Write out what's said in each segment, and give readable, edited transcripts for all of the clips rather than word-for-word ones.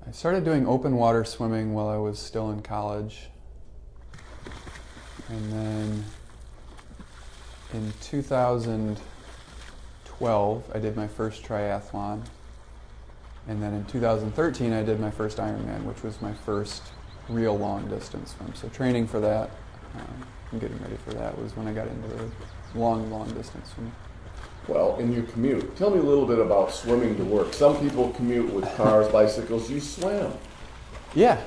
I started doing open water swimming while I was still in college. And then in 2012, I did my first triathlon. And then in 2013, I did my first Ironman, which was my first real long distance swim. So training for that, and getting ready for that was when I got into the long distance swimming. Well, in your commute, tell me a little bit about swimming to work. Some people commute with cars, bicycles. You swam. Yeah,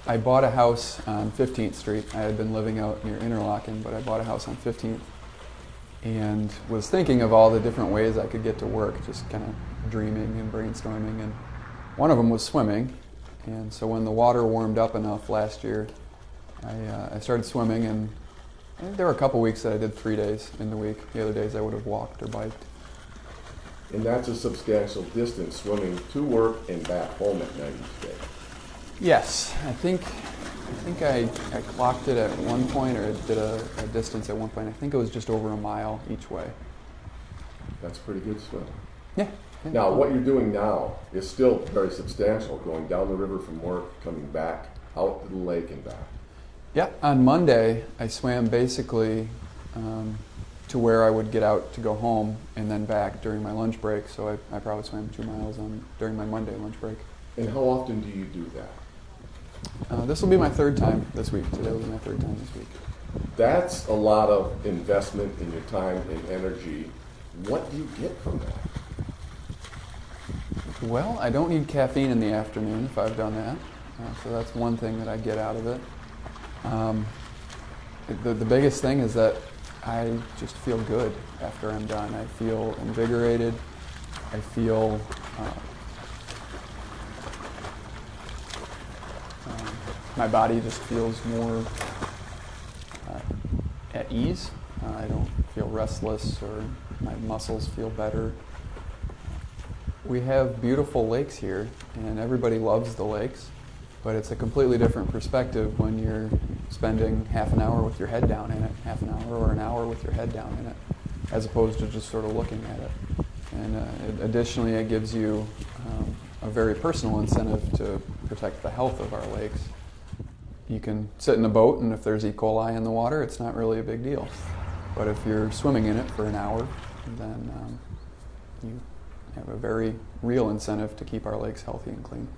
I bought a house on 15th Street. I had been living out near Interlochen, but I bought a house on 15th and was thinking of all the different ways I could get to work, just kind of dreaming and brainstorming. And one of them was swimming. And so when the water warmed up enough last year, I started swimming, and there were a couple weeks that I did 3 days in the week. The other days I would have walked or biked. And that's a substantial distance, swimming to work and back home at night each day. Yes, I think I clocked it at one point, or did a distance at one point. I think it was just over a mile each way. That's pretty good swim. Yeah. Now, what you're doing now is still very substantial, going down the river from work, coming back out to the lake and back. Yeah, on Monday, I swam basically to where I would get out to go home and then back during my lunch break. So I probably swam 2 miles during my Monday lunch break. And how often do you do that? This will be my third time this week. Today will be my third time this week. That's a lot of investment in your time and energy. What do you get from that? Well, I don't need caffeine in the afternoon if I've done that. So that's one thing that I get out of it. The biggest thing is that I just feel good after I'm done. I feel invigorated. I feel my body just feels more at ease. I don't feel restless, or my muscles feel better. We have beautiful lakes here, and everybody loves the lakes, but it's a completely different perspective when you're spending half an hour with your head down in it, half an hour or an hour with your head down in it, as opposed to just sort of looking at it. And additionally, it gives you a very personal incentive to protect the health of our lakes. You can sit in a boat, and if there's E. coli in the water, it's not really a big deal. But if you're swimming in it for an hour, then you have a very real incentive to keep our lakes healthy and clean.